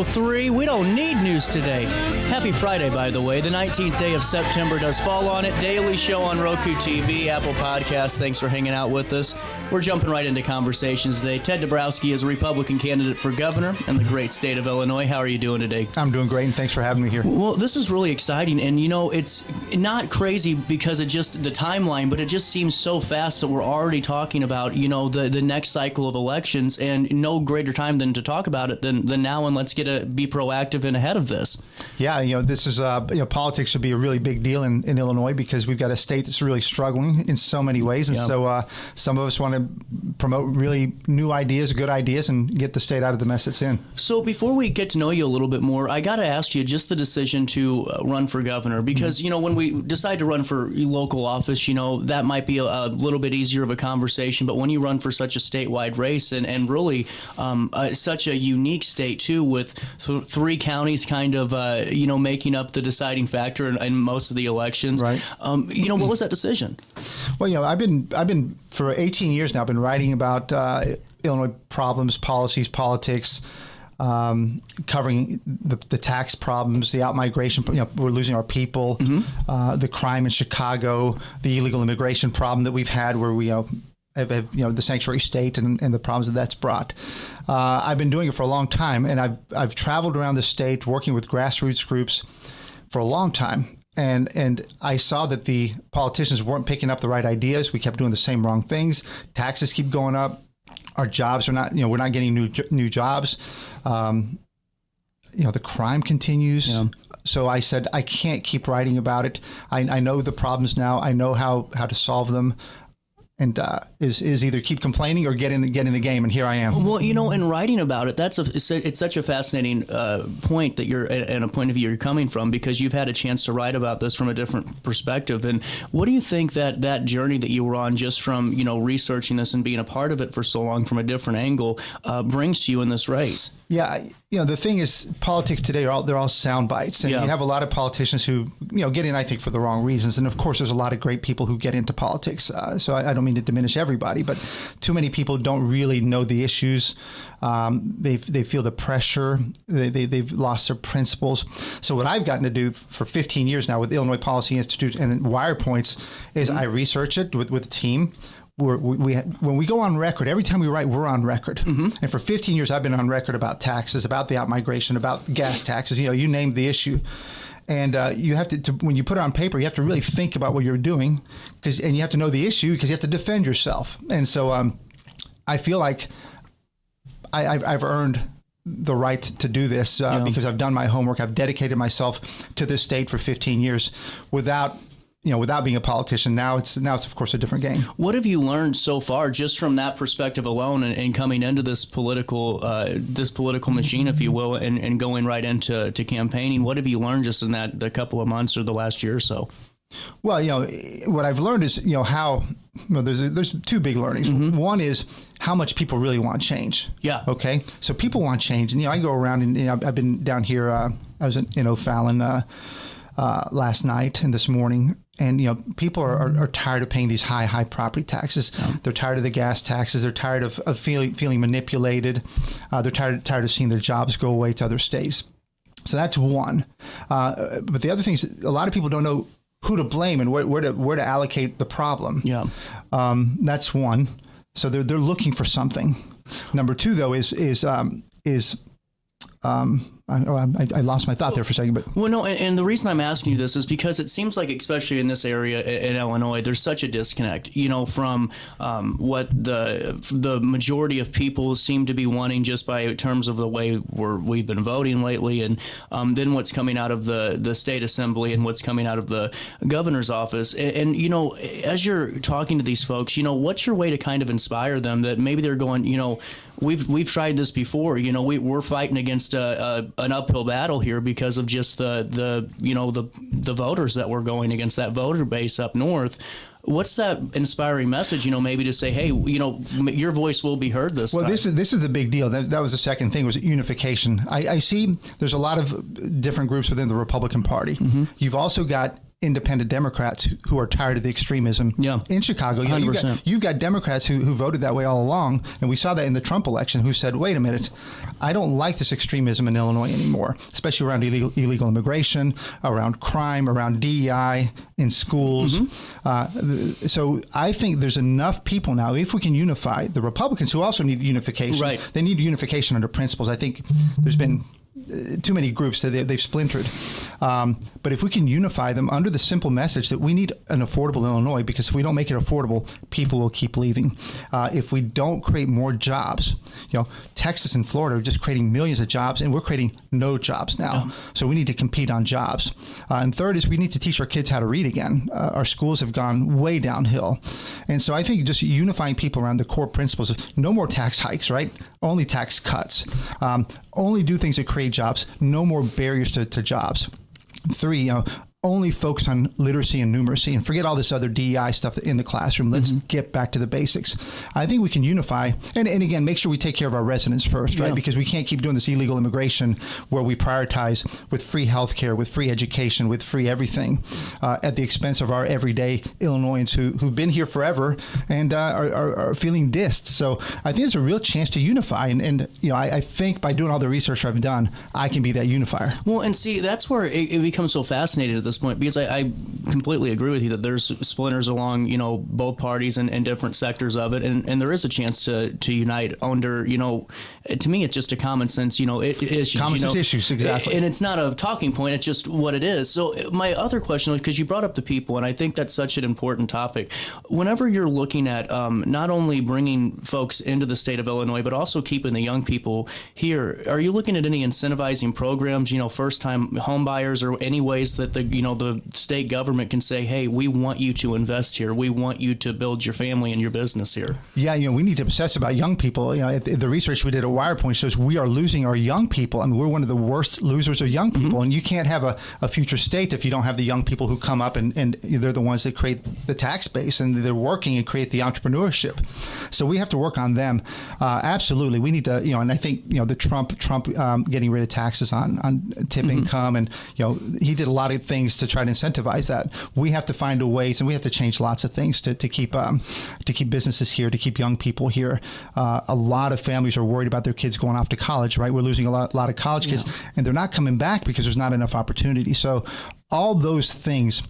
6:03. We don't need news today. Happy Friday, by the way. The 19th day of September does fall on it. Daily show on Roku TV, Apple Podcasts. Thanks for hanging out with us. We're jumping right into conversations today. Ted Dabrowski is a Republican candidate for governor in the great state of Illinois. How are you doing today? I'm doing great, and thanks for having me here. Well, this is really exciting, and it's not crazy because it just the timeline, but it just seems so fast that we're already talking about the next cycle of elections, and no greater time than to talk about it than now. And let's be proactive and ahead of this. Yeah, this is politics should be a really big deal in Illinois because we've got a state that's really struggling in so many ways, and so some of us want to promote really new ideas, good ideas, and get the state out of the mess it's in. So before we get to know you a little bit more, I got to ask you just the decision to run for governor, because when we decide to run for local office, that might be a little bit easier of a conversation, but when you run for such a statewide race and really such a unique state too, with three counties kind of making up the deciding factor in most of the elections, right? What was that decision? Well, I've been for 18 years now. I've been writing about Illinois problems, policies, politics, covering the tax problems, the out-migration. We're losing our people, the crime in Chicago, the illegal immigration problem that we've had, where we have the sanctuary state and the problems that's brought. I've been doing it for a long time, and I've traveled around the state working with grassroots groups for a long time. And I saw that the politicians weren't picking up the right ideas. We kept doing the same wrong things. Taxes keep going up. Our jobs are not, we're not getting new jobs. The crime continues. Yeah. So I said, I can't keep writing about it. I know the problems now. I know how to solve them. And is either keep complaining or get in the game, and here I am. Well, in writing about it, it's such a fascinating point that you're and a point of view you're coming from, because you've had a chance to write about this from a different perspective. And what do you think that journey that you were on, just from researching this and being a part of it for so long from a different angle, brings to you in this race? Yeah, the thing is, politics today they're all sound bites, and you have a lot of politicians who get in, I think, for the wrong reasons. And of course, there's a lot of great people who get into politics. So I don't mean to diminish everybody, but too many people don't really know the issues. They feel the pressure. They've lost their principles. So what I've gotten to do for 15 years now with the Illinois Policy Institute and WirePoints is I research it with a team. When we go on record, every time we write, we're on record. And for 15 years, I've been on record about taxes, about the out-migration, about gas taxes, you name the issue. And you have to when you put it on paper, you have to really think about what you're doing, and you have to know the issue because you have to defend yourself. And so I feel like I've earned the right to do this because I've done my homework. I've dedicated myself to this state for 15 years without being a politician. Now it's of course a different game. What have you learned so far, just from that perspective alone, and coming into this political machine, if you will, and going right into campaigning? What have you learned just in the couple of months or the last year or so? Well, what I've learned is how there's two big learnings. One is how much people really want change. Yeah. Okay. So people want change, and I go around and I've been down here. I was in O'Fallon last night and this morning. And, people are tired of paying these high property taxes. Yeah. They're tired of the gas taxes. They're tired of feeling manipulated. They're tired of seeing their jobs go away to other states. So that's one. But the other thing is, a lot of people don't know who to blame and where to allocate the problem. Yeah. That's one. So they're looking for something. Number two, though, is I lost my thought there for a second, but no, and the reason I'm asking you this is because it seems like, especially in this area in Illinois, there's such a disconnect, from what the majority of people seem to be wanting, just by terms of the way we've been voting lately, and then what's coming out of the state assembly and what's coming out of the governor's office, and as you're talking to these folks, what's your way to kind of inspire them that maybe they're going, we've tried this before, we're fighting against an uphill battle here because of just the voters that we're going against, that voter base up north. What's that inspiring message, maybe to say, hey, your voice will be heard this time? Well, this is the big deal. That was the second thing, was unification. I see there's a lot of different groups within the Republican Party. You've also got independent Democrats who are tired of the extremism in Chicago. You've got Democrats who voted that way all along, and we saw that in the Trump election, who said, wait a minute, I don't like this extremism in Illinois anymore, especially around illegal immigration, around crime, around DEI in schools. So I think there's enough people now, if we can unify the Republicans, who also need unification. Right. They need unification under principles. I think there's been too many groups that they've splintered. But if we can unify them under the simple message that we need an affordable Illinois, because if we don't make it affordable, people will keep leaving. If we don't create more jobs, Texas and Florida are just creating millions of jobs, and we're creating no jobs now. So we need to compete on jobs. And third is we need to teach our kids how to read again. Our schools have gone way downhill. And so I think just unifying people around the core principles of no more tax hikes, right? Only tax cuts. Only do things that create jobs. No more barriers to jobs. 3, only focus on literacy and numeracy and forget all this other DEI stuff in the classroom. Let's get back to the basics. I think we can unify and again, make sure we take care of our residents first, right? Because we can't keep doing this illegal immigration where we prioritize with free healthcare, with free education, with free everything at the expense of our everyday Illinoisans who've been here forever and are feeling dissed. So I think there's a real chance to unify. And I think by doing all the research I've done, I can be that unifier. Well, and see, that's where it becomes so fascinating at this point, because I completely agree with you that there's splinters along, both parties and different sectors of it. And there is a chance to unite under, to me, it's just a common sense, issues. Common sense issues, exactly. And it's not a talking point. It's just what it is. So my other question, because you brought up the people, and I think that's such an important topic. Whenever you're looking at not only bringing folks into the state of Illinois, but also keeping the young people here, are you looking at any incentivizing programs, first-time home buyers, or any ways that the state government can say, hey, we want you to invest here. We want you to build your family and your business here. Yeah, we need to obsess about young people. The research we did at WirePoint shows we are losing our young people. I mean, we're one of the worst losers of young people. And you can't have a future state if you don't have the young people who come up and they're the ones that create the tax base and they're working and create the entrepreneurship. So we have to work on them. Absolutely. We need to, and I think, the Trump getting rid of taxes on tip income, and, he did a lot of things to try to incentivize that. We have to find ways, and we have to change lots of things to keep businesses here, to keep young people here. A lot of families are worried about their kids going off to college, right? We're losing a lot of college kids, and they're not coming back because there's not enough opportunity. So all those things,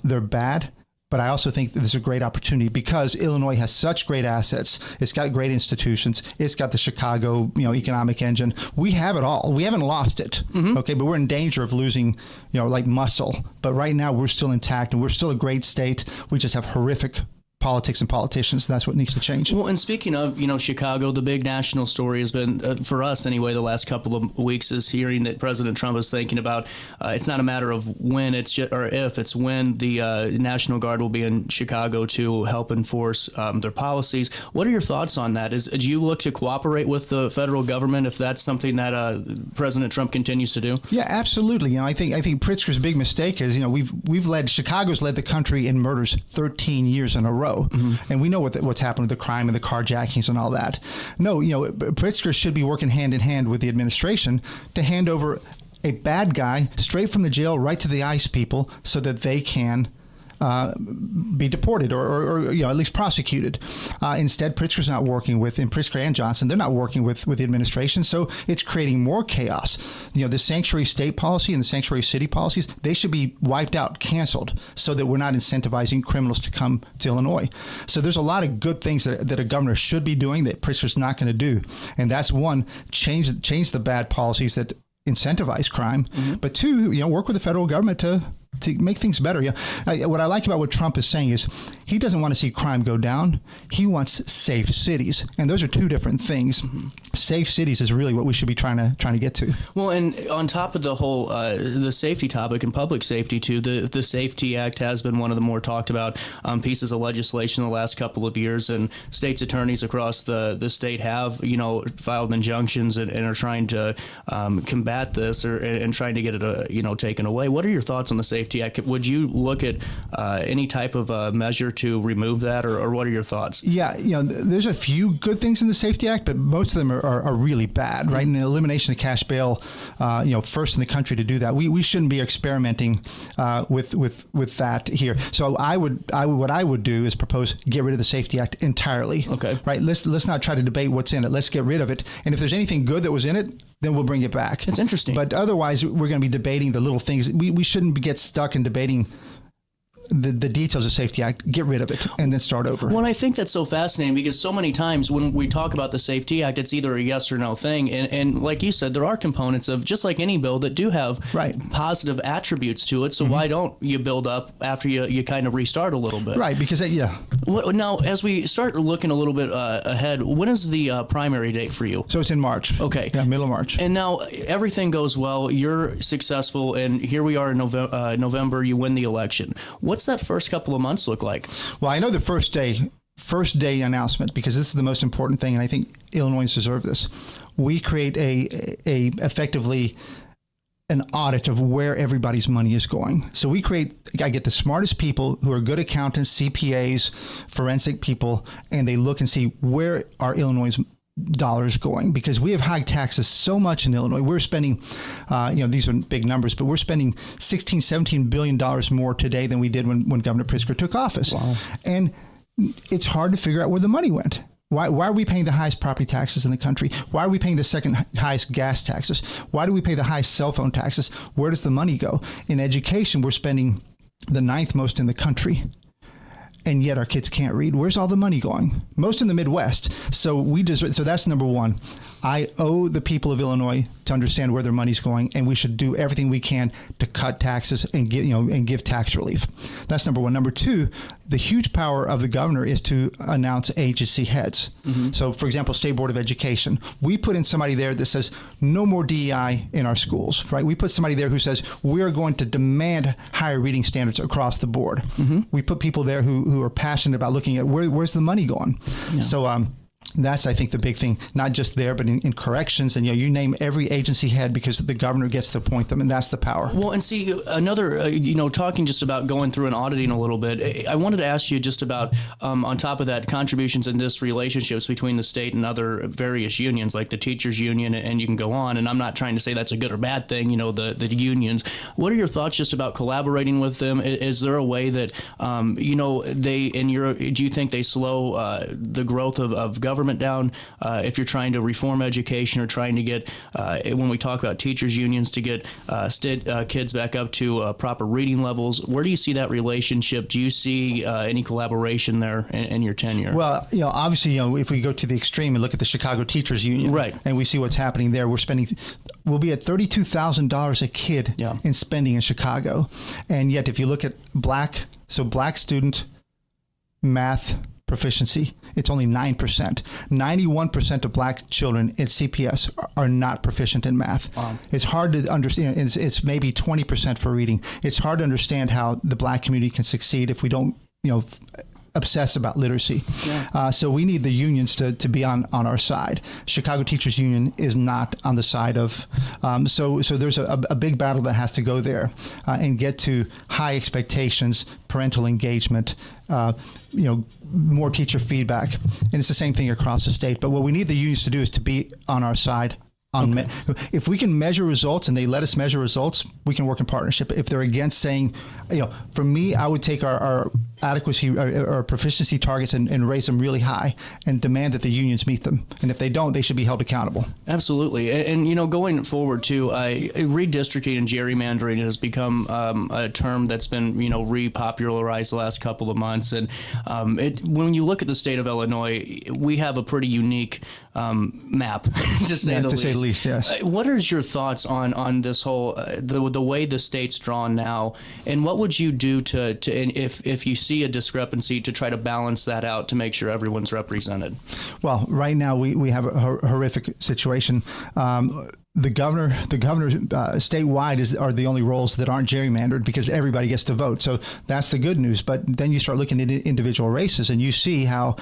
they're bad. But I also think that there's a great opportunity because Illinois has such great assets. It's got great institutions. It's got the Chicago, economic engine. We have it all. We haven't lost it. Okay, but we're in danger of losing, like muscle. But right now we're still intact and we're still a great state. We just have horrific politics and politicians. That's what needs to change. Well, and speaking of, Chicago, the big national story has been, for us anyway, the last couple of weeks is hearing that President Trump is thinking about, it's not a matter of when or if, it's when the National Guard will be in Chicago to help enforce their policies. What are your thoughts on that? Do you look to cooperate with the federal government if that's something that President Trump continues to do? Yeah, absolutely. I think Pritzker's big mistake is, Chicago's led the country in murders 13 years in a row. And we know what's happened with the crime and the carjackings and all that. No, Pritzker should be working hand in hand with the administration to hand over a bad guy straight from the jail right to the ICE people so that they can be deported or at least prosecuted. Instead, Pritzker's not working with, and Pritzker and Johnson, they're not working with the administration. So it's creating more chaos. The sanctuary state policy and the sanctuary city policies, they should be wiped out, canceled, so that we're not incentivizing criminals to come to Illinois. So there's a lot of good things that a governor should be doing that Pritzker's not going to do. And that's one, change the bad policies that incentivize crime. But two, work with the federal government to make things better. What I like about what Trump is saying is he doesn't want to see crime go down. He wants safe cities. And those are two different things. Safe cities is really what we should be trying to get to. Well, and on top of the whole the safety topic and public safety too, the Safety Act has been one of the more talked about pieces of legislation in the last couple of years, and states attorneys across the state have filed injunctions and are trying to combat this and trying to get it taken away. What are your thoughts on the Safety Safety Act. Would you look at any type of measure to remove that, or what are your thoughts? Yeah, there's a few good things in the Safety Act, but most of them are really bad, right? And the elimination of cash bail, first in the country to do that. We shouldn't be experimenting with that here. So what I would do is propose get rid of the Safety Act entirely. Okay. Right. Let's not try to debate what's in it. Let's get rid of it. And if there's anything good that was in it, then we'll bring it back. That's interesting. But otherwise, we're going to be debating the little things. We shouldn't get stuck in debating the details of Safety Act. Get rid of it and then start over. Well, I think that's so fascinating because so many times when we talk about the Safety Act, it's either a yes or no thing. And like you said, there are components of, just like any bill, that do have positive attributes to it. So why don't you build up after you kind of restart a little bit? Right, because now, as we start looking a little bit ahead, when is the primary date for you? So it's in March. Okay. Yeah, middle of March. And now everything goes well. You're successful, and here we are in November. You win the election. What's that first couple of months look like? Well, I know the first day announcement, because this is the most important thing, and I think Illinois deserve this. We create a effectively an audit of where everybody's money is going. So I get the smartest people who are good accountants, CPAs, forensic people, and they look and see where are Illinois' dollars going, because we have high taxes so much in Illinois. We're spending, these are big numbers, but we're spending $16-17 billion more today than we did when Governor Pritzker took office. Wow. And it's hard to figure out where the money went. Why are we paying the highest property taxes in the country? Why are we paying the second highest gas taxes? Why do we pay the highest cell phone taxes? Where does the money go? In education, we're spending the 9th most in the country. And yet our kids can't read. Where's all the money going? Most in the Midwest. So that's number one. I owe the people of Illinois to understand where their money's going, and we should do everything we can to cut taxes and give tax relief. That's number one. Number two, the huge power of the governor is to announce agency heads. Mm-hmm. So, for example, State Board of Education, we put in somebody there that says no more DEI in our schools, right? We put somebody there who says we're going to demand higher reading standards across the board. Mm-hmm. We put people there who are passionate about looking at where's the money going. Yeah. So that's, I think, the big thing, not just there, but in corrections. And, you name every agency head, because the governor gets to appoint them, and that's the power. Well, and see, another, talking just about going through and auditing a little bit, I wanted to ask you just about, on top of that, contributions and this relationships between the state and other various unions, like the teachers union, and you can go on. And I'm not trying to say that's a good or bad thing, the unions. What are your thoughts just about collaborating with them? Is there a way that, do you think they slow the growth of government down if you're trying to reform education, or trying to get, when we talk about teachers unions, to get kids back up to proper reading levels? Where do you see that relationship? Do you see any collaboration there in your tenure? Well, obviously, if we go to the extreme and look at the Chicago Teachers Union, right, and we see what's happening there, we'll be at $32,000 a kid in spending in Chicago. And yet, if you look at black student math proficiency, it's only 9%. 91% of black children in CPS are not proficient in math. Wow. It's hard to understand. It's maybe 20% for reading. It's hard to understand how the black community can succeed if we don't, obsess about literacy. Yeah. So we need the unions to be on our side. Chicago Teachers Union is not on the side of, so there's a big battle that has to go there and get to high expectations, parental engagement, more teacher feedback. And it's the same thing across the state. But what we need the unions to do is to be on our side. Okay. If we can measure results and they let us measure results, we can work in partnership. If they're against saying, for me, I would take our adequacy or proficiency targets and raise them really high and demand that the unions meet them. And if they don't, they should be held accountable. Absolutely. And going forward, too, redistricting and gerrymandering has become a term that's been, repopularized the last couple of months. And when you look at the state of Illinois, we have a pretty unique map, to say the least. Yes. What is your thoughts on this whole the way the state's drawn now, and what would you do to if you see a discrepancy to try to balance that out to make sure everyone's represented? Well, right now we have a horrific situation. the governor statewide are the only roles that aren't gerrymandered because everybody gets to vote. So that's the good news. But then you start looking at individual races and you see how,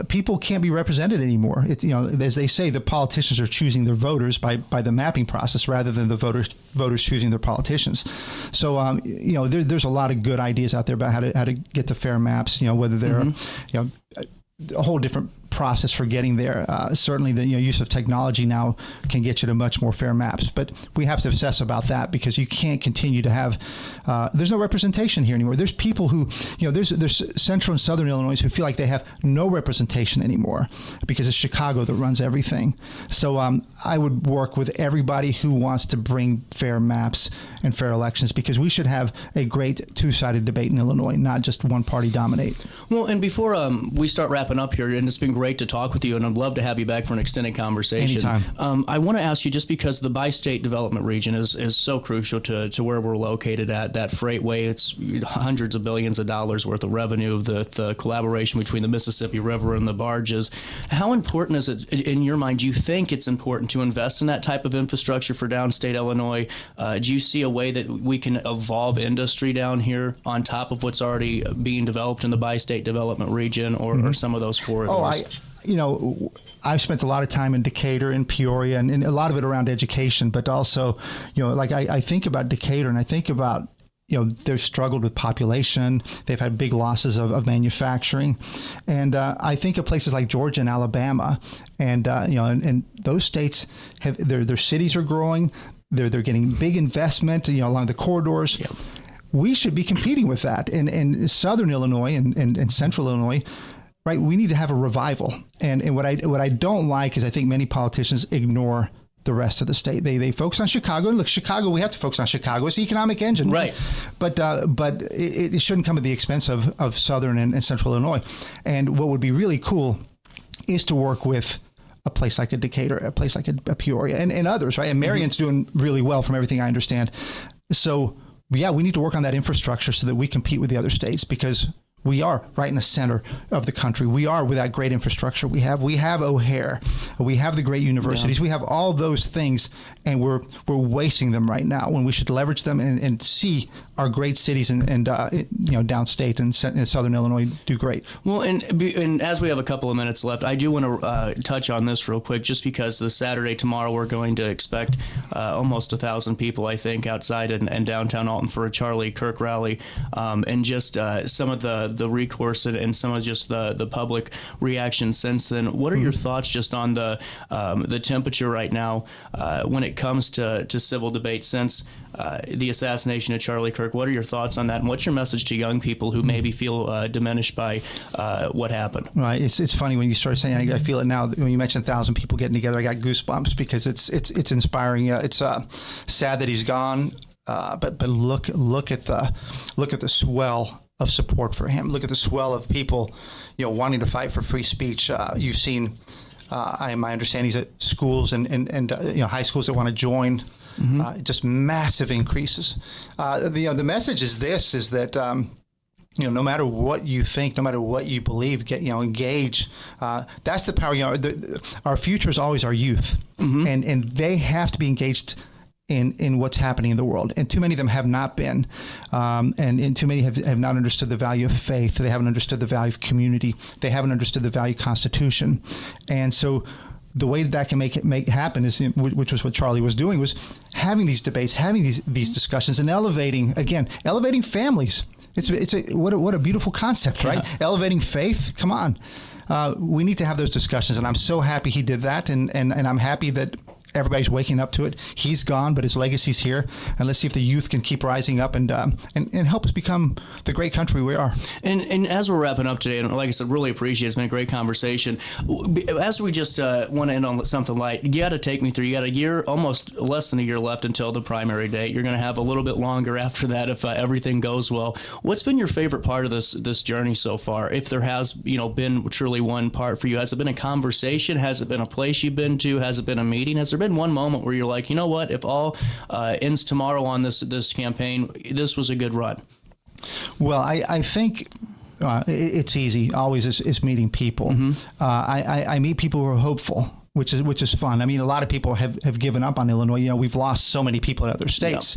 people can't be represented anymore. It's, as they say, the politicians are choosing their voters by the mapping process rather than the voters choosing their politicians. So, there's a lot of good ideas out there about how to get to fair maps, whether they're, a whole different process for getting there. Certainly the use of technology now can get you to much more fair maps, but we have to obsess about that because you can't continue to have, there's no representation here anymore. There's people who, there's central and southern Illinois who feel like they have no representation anymore because it's Chicago that runs everything. So I would work with everybody who wants to bring fair maps and fair elections because we should have a great two-sided debate in Illinois, not just one party dominate. Well, and before we start wrapping up here, and it's been great to talk with you, and I'd love to have you back for an extended conversation. Anytime. I want to ask you, just because the bi-state development region is so crucial to where we're located at, that freightway, it's hundreds of billions of dollars worth of revenue, the collaboration between the Mississippi River and the barges. How important is it, in your mind, do you think it's important to invest in that type of infrastructure for downstate Illinois? Do you see a way that we can evolve industry down here on top of what's already being developed in the bi-state development region or some of those corridors? I've spent a lot of time in Decatur and Peoria and a lot of it around education, but also, I think about Decatur and I think about, they've struggled with population. They've had big losses of manufacturing. And I think of places like Georgia and Alabama and those states have, their cities are growing. They're getting big investment, along the corridors. Yep. We should be competing with that. And Southern Illinois and Central Illinois, right, we need to have a revival. And what I don't like is I think many politicians ignore the rest of the state. They focus on Chicago. And look, Chicago, we have to focus on Chicago. It's the economic engine. Right. But it shouldn't come at the expense of Southern and Central Illinois. And what would be really cool is to work with a place like a Decatur, a place like a Peoria, and others, right? And Marion's doing really well from everything I understand. So, yeah, we need to work on that infrastructure so that we compete with the other states because we are right in the center of the country. We are with that great infrastructure. We have O'Hare. We have the great universities. Yeah. We have all those things, and we're wasting them right now when we should leverage them and see our great cities and downstate and Southern Illinois do great. Well, and as we have a couple of minutes left, I do want to touch on this real quick, just because this Saturday, tomorrow, we're going to expect almost 1,000 people, I think, outside and downtown Alton for a Charlie Kirk rally, and just some of the recourse and some of just the public reaction since then. What are your thoughts just on the temperature right now when it comes to civil debate since the assassination of Charlie Kirk? What are your thoughts on that, and what's your message to young people who maybe feel diminished by what happened? Right. It's funny when you start saying, I feel it now. When you mentioned 1,000 people getting together, I got goosebumps because it's inspiring. It's sad that he's gone, but look at the swell of support for him. Look at the swell of people, wanting to fight for free speech. You've seen, my understanding is at schools and high schools that want to join. Mm-hmm. Just massive increases. The message is that no matter what you think, no matter what you believe, engage. That's the power. Our future is always our youth, mm-hmm. and they have to be engaged in what's happening in the world. And too many of them have not been. And too many have not understood the value of faith. They haven't understood the value of community. They haven't understood the value of Constitution. And so the way that can make happen is, which was what Charlie was doing, was having these debates, having these discussions, and elevating families. What a beautiful concept, right? Yeah. Elevating faith. Come on. We need to have those discussions. And I'm so happy he did that. And I'm happy that everybody's waking up to it. He's gone, but his legacy's here. And let's see if the youth can keep rising up and help us become the great country we are. And as we're wrapping up today, and like I said, really appreciate it. It's been a great conversation. As we just want to end on something light, you got to take me through. You got a year, almost less than a year left until the primary date. You're going to have a little bit longer after that if everything goes well. What's been your favorite part of this journey so far? If there has been truly one part for you, has it been a conversation? Has it been a place you've been to? Has it been a meeting? Has there been one moment where you're like, you know what, if all ends tomorrow on this campaign, this was a good run? Well, I think it's easy always is meeting people. Mm-hmm. I meet people who are hopeful, which is fun. I mean, a lot of people have given up on Illinois. You know, we've lost so many people in other states.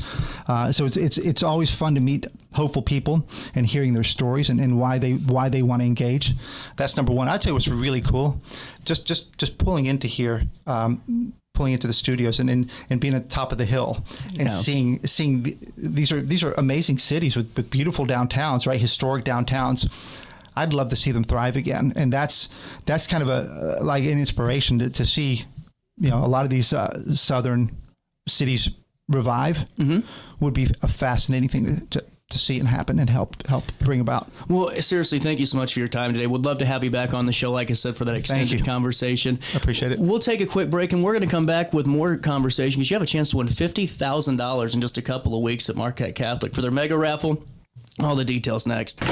Yep. So it's always fun to meet hopeful people and hearing their stories and why they want to engage. That's number one. I'd say what's really cool, just pulling into here, pulling into the studios and being at the top of the hill and seeing these are amazing cities with beautiful downtowns, right? Historic downtowns. I'd love to see them thrive again, and that's kind of like an inspiration to see, you know, a lot of these southern cities revive. Would be a fascinating thing to see it happen and help bring about. Well, seriously, thank you so much for your time today. Would love to have you back on the show, like I said, for that extended conversation. I appreciate it. We'll take a quick break, and we're going to come back with more conversation because you have a chance to win $50,000 in just a couple of weeks at Marquette Catholic for their mega raffle. All the details next.